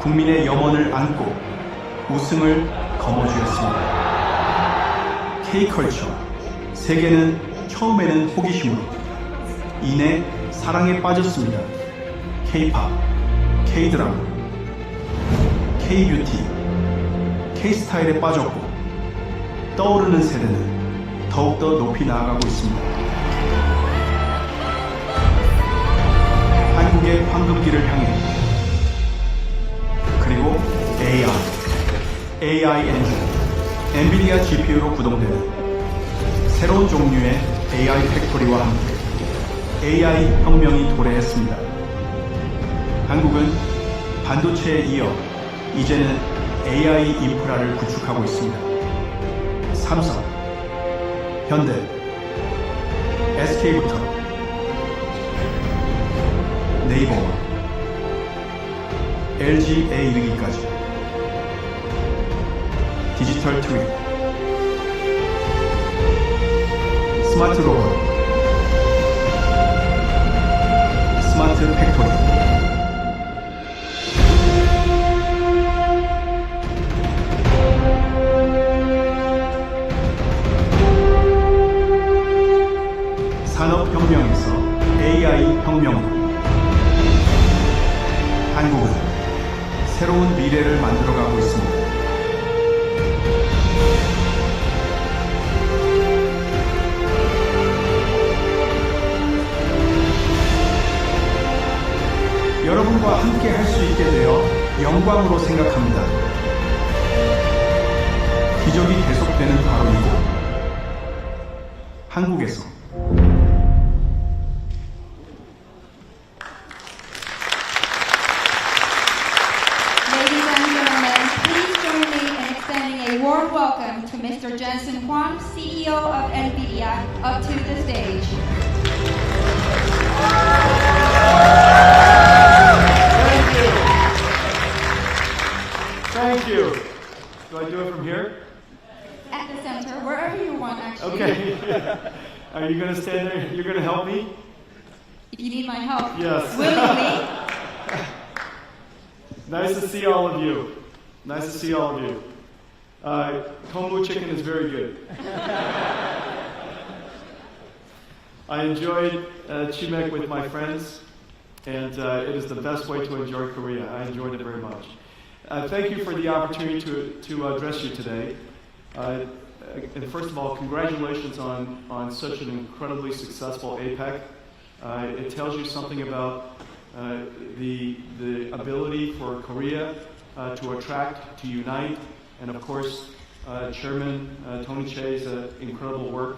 국민의 염원을 안고 우승을 거머쥐었습니다. K컬처, 세계는 처음에는 호기심으로, 이내 사랑에 빠졌습니다. K-팝, K-드라마, K-뷰티, K-스타일에 빠졌고 떠오르는 세대는 더욱더 높이 나아가고 있습니다. 한국의 황금기를 향해, 그리고 AI 엔진, 엔비디아 GPU로 구동되는 새로운 종류의 AI 팩토리와 함께 AI 혁명이 도래했습니다. 한국은 반도체에 이어 이제는 AI 인프라를 구축하고 있습니다. 삼성, 현대, SK부터 네이버와 LG에 이르기까지 디지털 트윈, 스마트 로봇, 스마트 팩토리, 산업혁명에서 AI 혁명으로 한국은 새로운 미래를 만들어가고 있습니다. 여러분과 함께 할 수 있게 되어 영광으로 생각합니다. 기적이 계속되는 바로 이곳, 한국에서 Ladies and gentlemen, please join me in extending a warm welcome to Mr. Jensen Huang, CEO of NVIDIA, up to the stage. Thank you. Do I do it from here? At the center, wherever you want, actually. Okay. Are you going to stand there? You're going to help me? If you need my help, Yes. willingly. Nice to see all of you. Nice to see all of you. Kombu chicken is very good. I enjoyed Chimek with my friends, and it is the best way to enjoy Korea. I enjoyed it very much. Thank you for the opportunity to address you today. And first of all, congratulations on such an incredibly successful APEC. It tells you something about the ability for Korea to attract, to unite, and of course, Chairman Tony Che's incredible work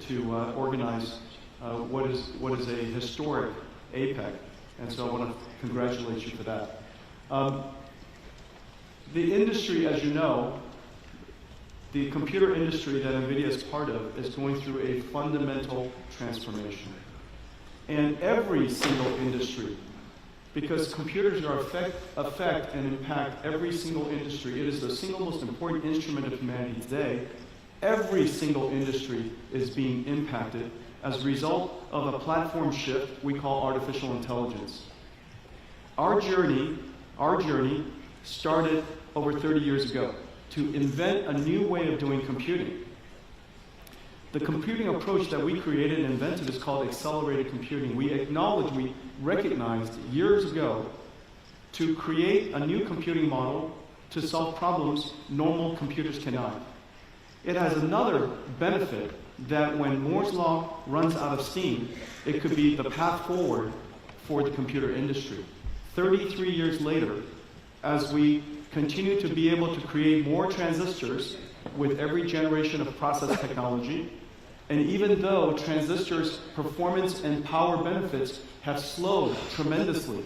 to organize what is a historic APEC. And so I want to congratulate you for that. The industry, as you know, the computer industry that NVIDIA is part of is going through a fundamental transformation. And every single industry, because computers are affect and impact every single industry, it is the single most important instrument of humanity today. Every single industry is being impacted as a result of a platform shift we call artificial intelligence. Our journey started over 30 years ago to invent a new way of doing computing. The computing approach that we created and invented is called accelerated computing. We recognized years ago to create a new computing model to solve problems normal computers cannot. It has another benefit that when Moore's law runs out of steam, it could be the path forward for the computer industry. 33 years later, as we continue to be able to create more transistors with every generation of process technology, and even though transistors' performance and power benefits have slowed tremendously,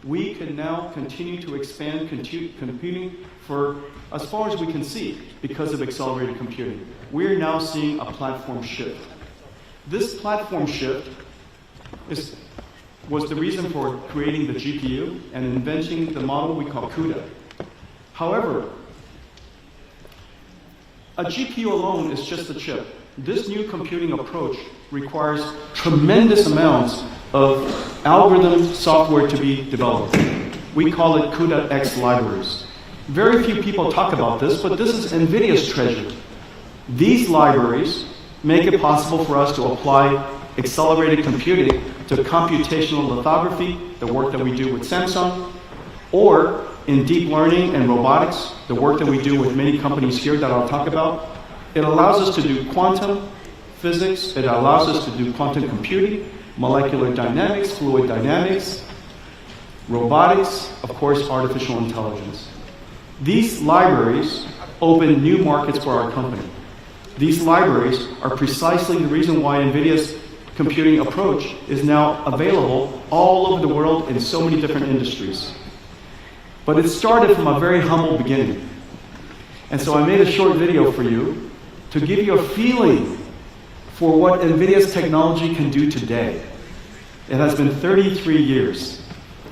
we can now continue to expand computing for as far as we can see because of accelerated computing. We're now seeing a platform shift. This platform shift was the reason for creating the GPU and inventing the model we call CUDA. However, a GPU alone is just a chip. This new computing approach requires tremendous amounts of algorithm software to be developed. We call it CUDA-X libraries. Very few people talk about this, but this is NVIDIA's treasure. These libraries make it possible for us to apply accelerated computing to computational lithography, the work that we do with Samsung, or in deep learning and robotics, the work that we do with many companies here that I'll talk about. It allows us to do quantum physics, it allows us to do quantum computing, molecular dynamics, fluid dynamics, robotics, of course, artificial intelligence. These libraries open new markets for our company. These libraries are precisely the reason why NVIDIA's computing approach is now available all over the world in so many different industries. But it started from a very humble beginning. And so I made a short video for you to give you a feeling for what NVIDIA's technology can do today. It has been 33 years.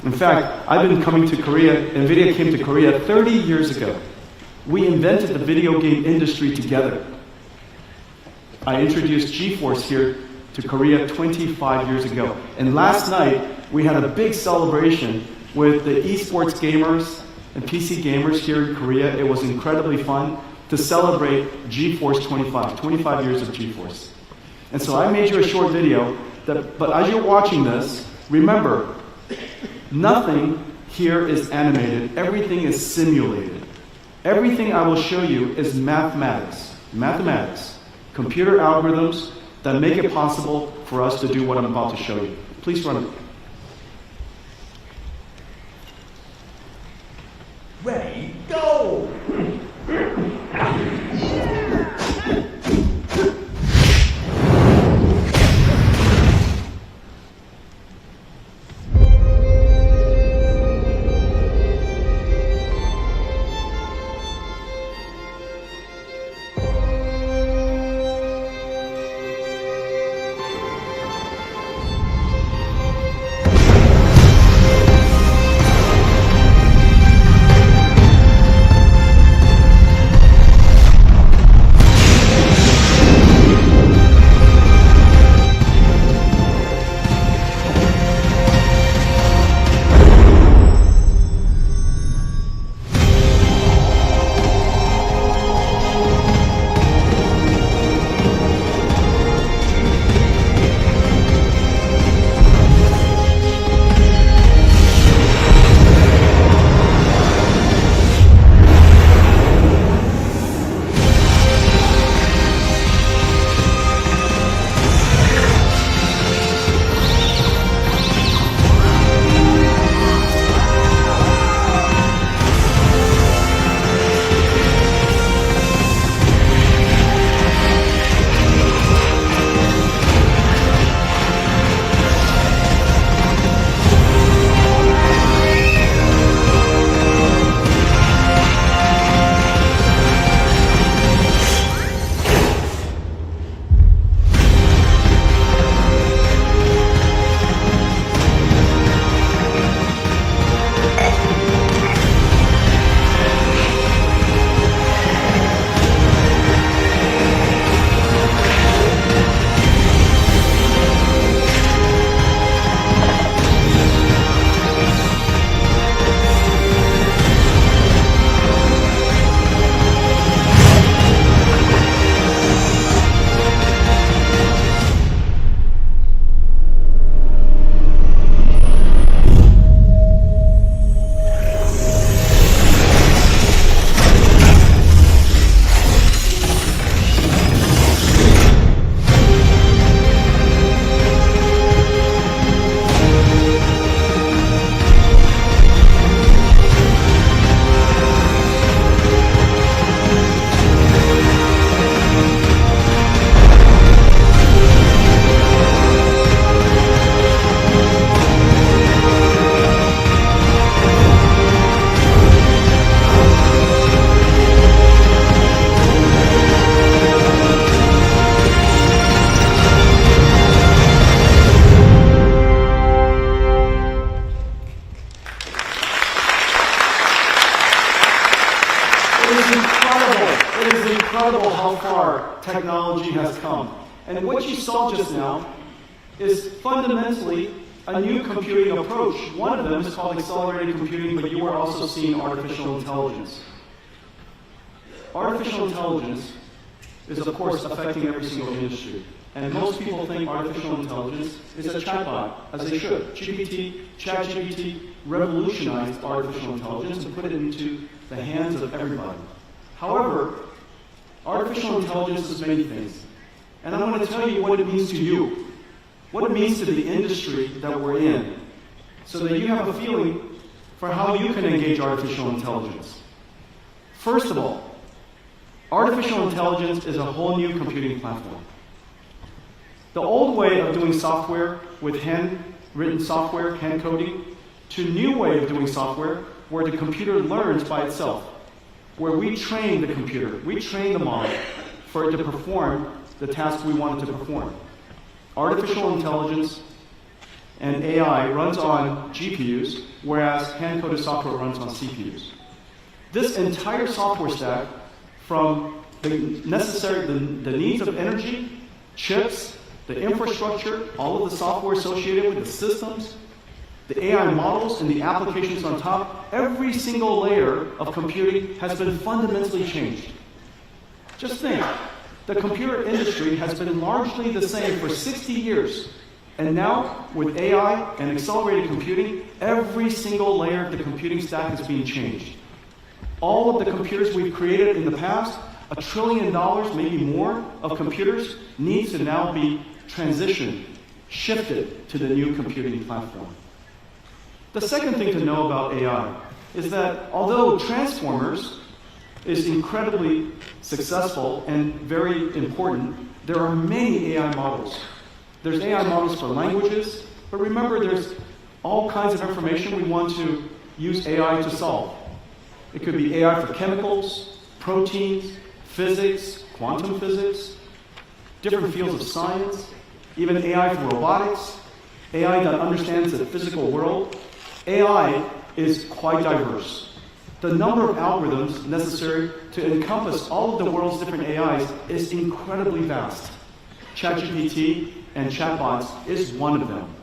In fact, I've been coming to Korea, NVIDIA came to Korea 30 years ago. We invented the video game industry together. I introduced GeForce here to Korea 25 years ago. And last night, we had a big celebration with the esports gamers and PC gamers here in Korea. It was incredibly fun to celebrate GeForce 25 years of GeForce. And so I made you a short video, but as you're watching this, remember, nothing here is animated. Everything is simulated. Everything I will show you is mathematics, computer algorithms that make it possible for us to do what I'm about to show you. Please run it. Ready, go! incredible how far technology has come. And what you saw just now is fundamentally a new computing approach. One of them is called accelerated computing, but you are also seeing artificial intelligence. Artificial intelligence is, of course, affecting every single industry. And most people think artificial intelligence is a chatbot, as they should. ChatGPT revolutionized artificial intelligence and put it into the hands of everybody. However, artificial intelligence is many things. And I'm going to tell you what it means to you, what it means to the industry that we're in, so that you have a feeling for how you can engage artificial intelligence. First of all, artificial intelligence is a whole new computing platform. The old way of doing software with hand-written software, hand coding, to a new way of doing software where the computer learns by itself, where we train the computer, we train the model for it to perform the task we want it to perform. Artificial intelligence and AI runs on GPUs, whereas hand-coded software runs on CPUs. This entire software stack, from the needs of energy, chips, the infrastructure, all of the software associated with the systems, the AI models and the applications on top, every single layer of computing has been fundamentally changed. Just think, the computer industry has been largely the same for 60 years. And now, with AI and accelerated computing, every single layer of the computing stack is being changed. All of the computers we've created in the past, $1 trillion, maybe more, of computers needs to now be transitioned, shifted to the new computing platform. The second thing to know about AI is that although Transformers is incredibly successful and very important, there are many AI models. There's AI models for languages, but remember there's all kinds of information we want to use AI to solve. It could be AI for chemicals, proteins, physics, quantum physics, different fields of science, even AI for robotics, AI that understands the physical world. AI is quite diverse. The number of algorithms necessary to encompass all of the world's different AIs is incredibly vast. ChatGPT and chatbots is one of them.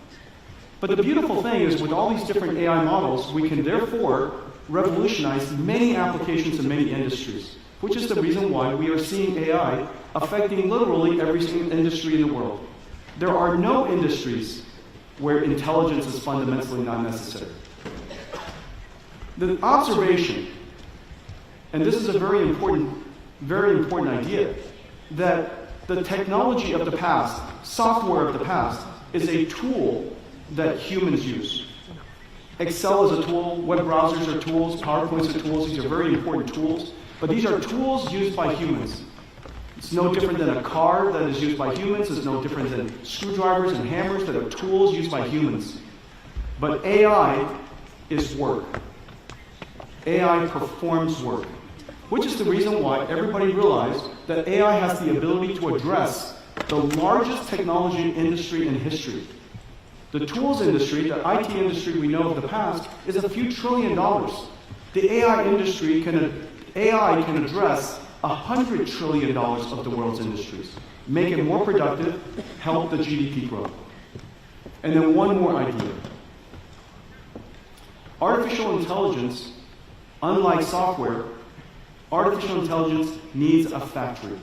But the beautiful thing is with all these different AI models, we can therefore revolutionize many applications in many industries, which is the reason why we are seeing AI affecting literally every single industry in the world. There are no industries where intelligence is fundamentally not necessary. The observation, and this is a very important idea, that the technology of the past, software of the past, is a tool that humans use. Excel is a tool, web browsers are tools, PowerPoints are tools, these are very important tools, but these are tools used by humans. It's no different than a car that is used by humans, it's no different than screwdrivers and hammers that are tools used by humans. But AI is work. AI performs work, which is the reason why everybody realized that AI has the ability to address the largest technology industry in history. The tools industry, the IT industry we know of the past, is a few $1 trillion. The AI industry AI can address $100 trillion of the world's industries, make it more productive, help the GDP grow. And then one more idea. Artificial intelligence, unlike software, artificial intelligence needs a factory.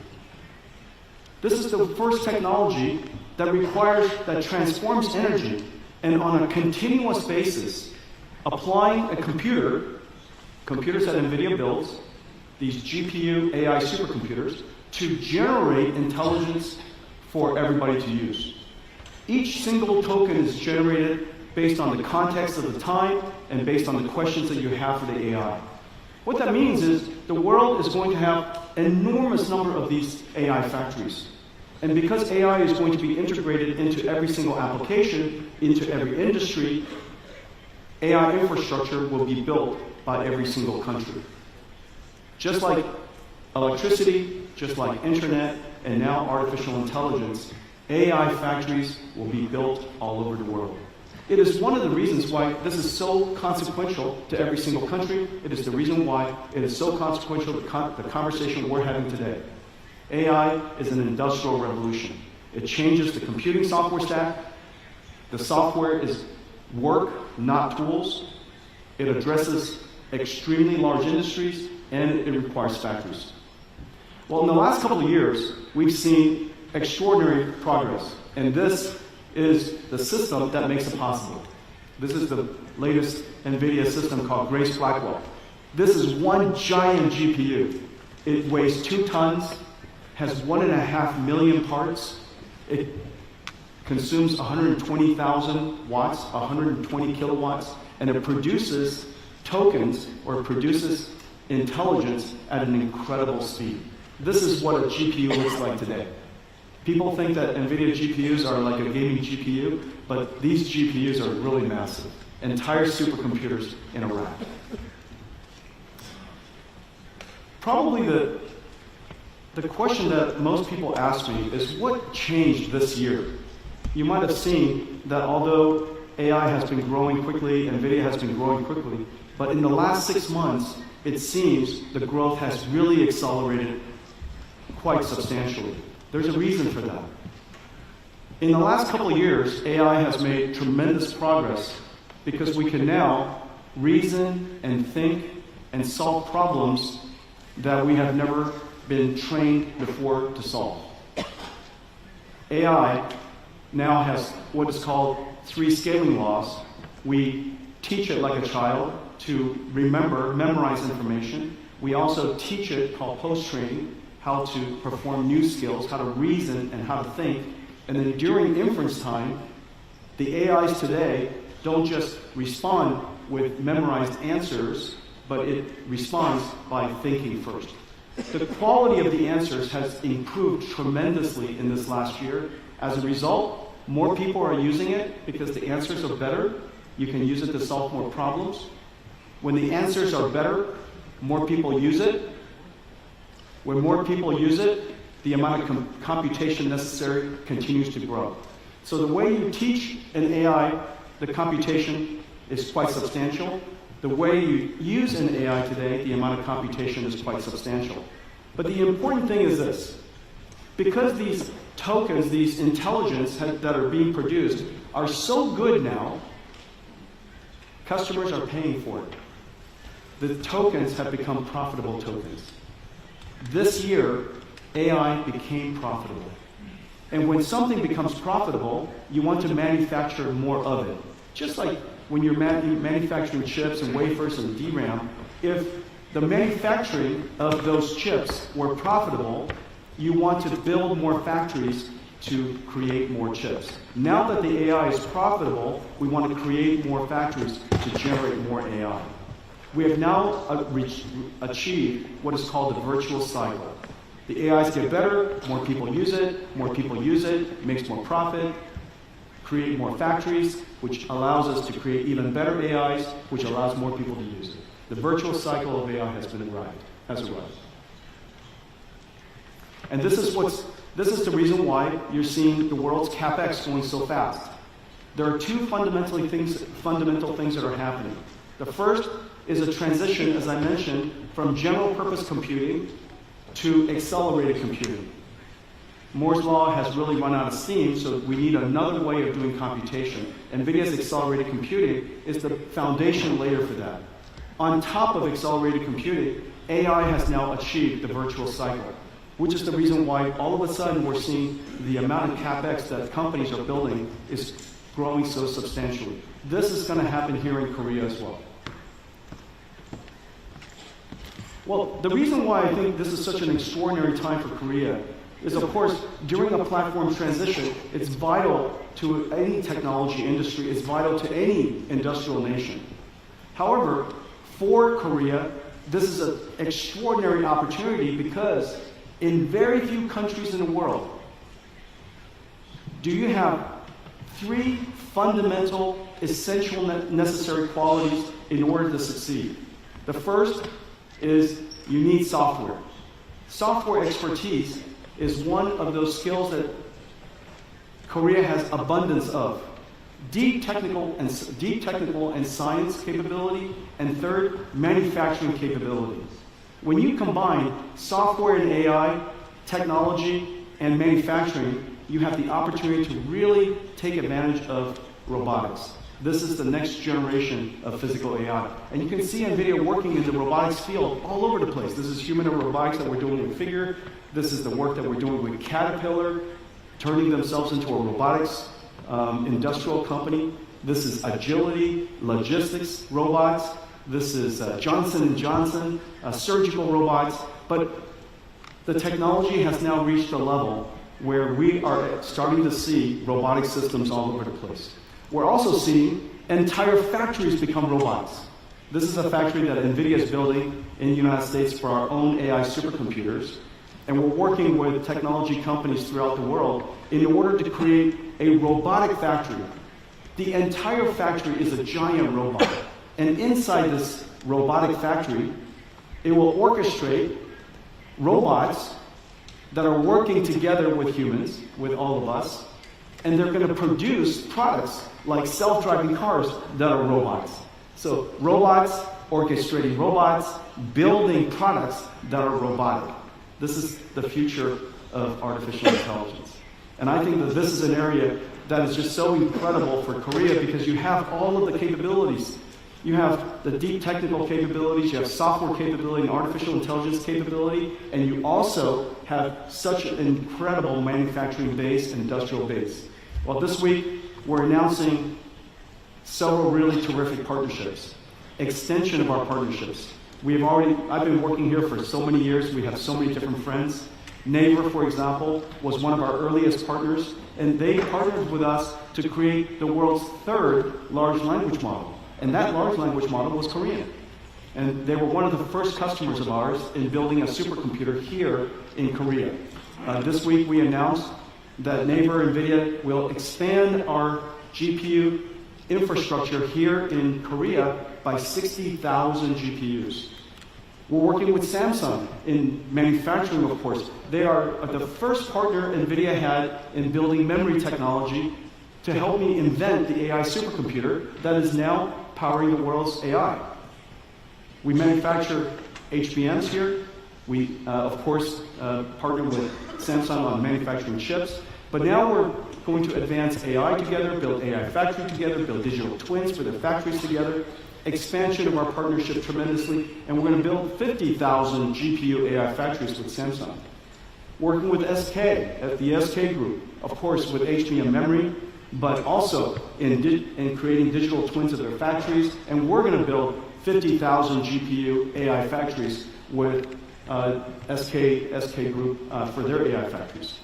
This is the first technology that transforms energy and on a continuous basis, applying a computers that NVIDIA builds, these GPU AI supercomputers, to generate intelligence for everybody to use. Each single token is generated based on the context of the time and based on the questions that you have for the AI. What that means is the world is going to have an enormous number of these AI factories. And because AI is going to be integrated into every single application, into every industry, AI infrastructure will be built by every single country. Just like electricity, just like internet, and now artificial intelligence, AI factories will be built all over the world. It is one of the reasons why this is so consequential to every single country. It is the reason why it is so consequential to the conversation we're having today. AI is an industrial revolution. It changes the computing software stack. The software is work, not tools. It addresses extremely large industries, and it requires factories. Well, in the last couple of years, we've seen extraordinary progress, and this is the system that makes it possible. This is the latest NVIDIA system called Grace Blackwell. This is one giant GPU. It weighs 2 tons, has 1.5 million parts. It consumes 120,000 watts, 120 kilowatts, and it produces tokens, or it produces intelligence at an incredible speed. This is what a GPU looks like today. People think that NVIDIA GPUs are like a gaming GPU, but these GPUs are really massive. Entire supercomputers in a rack. Probably the question that most people ask me is, what changed this year? You might have seen that although AI has been growing quickly, NVIDIA has been growing quickly, but in the last 6 months, it seems the growth has really accelerated quite substantially. There's a reason for that. In the last couple of years, AI has made tremendous progress because we can now reason and think and solve problems that we have never been trained before to solve. AI now has what is called 3 scaling laws. We teach it like a child to memorize information. We also teach it, called post-training, how to perform new skills, how to reason and how to think. And then during inference time, the AIs today don't just respond with memorized answers, but it responds by thinking first. The quality of the answers has improved tremendously in this last year. As a result, more people are using it because the answers are better. You can use it to solve more problems. When the answers are better, more people use it. When more people use it, the amount of computation necessary continues to grow. So the way you teach an AI, the computation is quite substantial. The way you use an AI today, the amount of computation is quite substantial. But the important thing is this. Because these tokens, these intelligence that are being produced are so good now, customers are paying for it. The tokens have become profitable tokens. This year, AI became profitable. And when something becomes profitable, you want to manufacture more of it. Just like when you're manufacturing chips and wafers and DRAM, if the manufacturing of those chips were profitable, you want to build more factories to create more chips. Now that the AI is profitable, we want to create more factories to generate more AI. We have now achieved what is called the virtuous cycle. The AIs get better, more people use it, it makes more profit, create more factories, which allows us to create even better AIs, which allows more people to use it. The virtuous cycle of AI has arrived. And this is the reason why you're seeing the world's CapEx going so fast. There are 2 fundamental things that are happening. The first is a transition, as I mentioned, from general purpose computing to accelerated computing. Moore's law has really run out of steam, so we need another way of doing computation. NVIDIA's accelerated computing is the foundation layer for that. On top of accelerated computing, AI has now achieved the virtuous cycle, which is the reason why all of a sudden we're seeing the amount of CapEx that companies are building is growing so substantially. This is going to happen here in Korea as well. Well, the reason why I think this is such an extraordinary time for Korea is, of course, during a platform transition, it's vital to any technology industry, it's vital to any industrial nation. However, for Korea, this is an extraordinary opportunity because in very few countries in the world do you have 3 fundamental, essential, necessary qualities in order to succeed. The first is you need software. Software expertise is one of those skills that Korea has abundance of. Deep technical and science capability, and third, manufacturing capability. When you combine software and AI, technology, and manufacturing, you have the opportunity to really take advantage of robotics. This is the next generation of physical AI. And you can see NVIDIA working in the robotics field all over the place. This is humanoid robotics that we're doing with Figure. This is the work that we're doing with Caterpillar, turning themselves into a robotics industrial company. This is agility, logistics robots. This is Johnson & Johnson, surgical robots. But the technology has now reached a level where we are starting to see robotic systems all over the place. We're also seeing entire factories become robots. This is a factory that NVIDIA is building in the United States for our own AI supercomputers. And we're working with technology companies throughout the world in order to create a robotic factory. The entire factory is a giant robot. And inside this robotic factory, it will orchestrate robots that are working together with humans, with all of us, and they're going to produce products like self-driving cars that are robots. So robots orchestrating robots, building products that are robotic. This is the future of artificial intelligence. And I think that this is an area that is just so incredible for Korea because you have all of the capabilities. You have the deep technical capabilities, you have software capability and artificial intelligence capability, and you also have such an incredible manufacturing base and industrial base. Well, this week, we're announcing several really terrific partnerships, extension of our partnerships. I've been working here for so many years, we have so many different friends. Naver, for example, was one of our earliest partners, and they partnered with us to create the world's third large language model. And that large language model was Korean. And they were one of the first customers of ours in building a supercomputer here in Korea. This week we announced that Naver NVIDIA will expand our GPU infrastructure here in Korea by 60,000 GPUs. We're working with Samsung in manufacturing, of course. They are the first partner NVIDIA had in building memory technology to help me invent the AI supercomputer that is now powering the world's AI. We manufacture HBMs here. We, of course, partner with Samsung on manufacturing chips. But now we're going to advance AI together, build AI factory together, build digital twins for the factories together, expansion of our partnership tremendously, and we're going to build 50,000 GPU AI factories with Samsung. Working with SK, at the SK Group, of course, with HBM memory, but also in creating digital twins of their factories, and we're going to build 50,000 GPU AI factories with SK Group for their AI factories.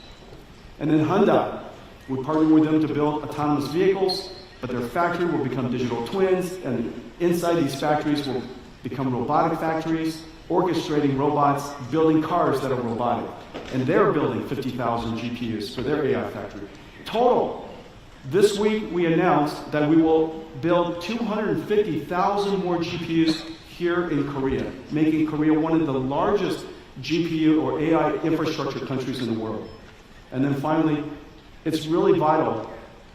And then Hyundai, we partnered with them to build autonomous vehicles, but their factory will become digital twins, and inside these factories will become robotic factories, orchestrating robots, building cars that are robotic. And they're building 50,000 GPUs for their AI factory. Total, this week we announced that we will build 250,000 more GPUs here in Korea, making Korea one of the largest GPU or AI infrastructure countries in the world. And then finally, it's really vital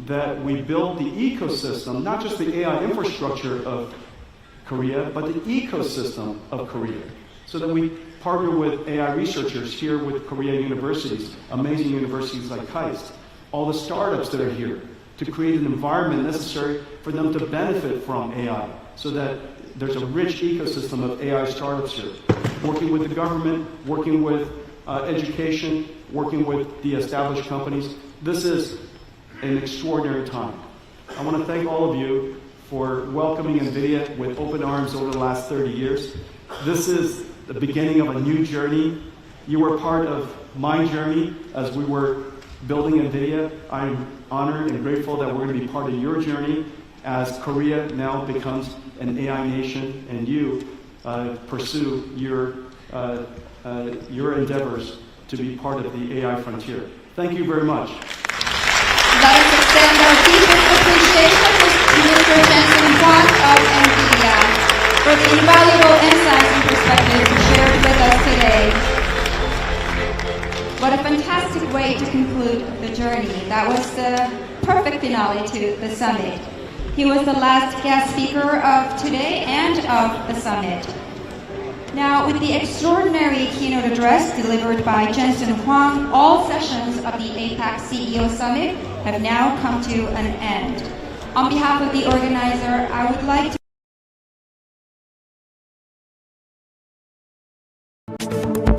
that we build the ecosystem, not just the AI infrastructure of Korea, but the ecosystem of Korea, so that we partner with AI researchers here with Korean universities, amazing universities like KAIST, all the startups that are here, to create an environment necessary for them to benefit from AI, so that there's a rich ecosystem of AI startups here, working with the government, working with education, working with the established companies. This is an extraordinary time. I want to thank all of you for welcoming NVIDIA with open arms over the last 30 years. This is the beginning of a new journey. You were part of my journey as we were building NVIDIA. I'm honored and grateful that we're going to be part of your journey as Korea now becomes an AI nation and you pursue your endeavors to be part of the AI frontier. Thank you very much. Let us extend our deepest appreciation to Mr. Jensen Huang of NVIDIA for the invaluable insights and perspectives shared with us today. What a fantastic way to conclude the journey. That was the perfect finale to the summit. He was the last guest speaker of today and of the summit. Now, with the extraordinary keynote address delivered by Jensen Huang, all sessions of the APEC CEO Summit have now come to an end. On behalf of the organizer, I would like to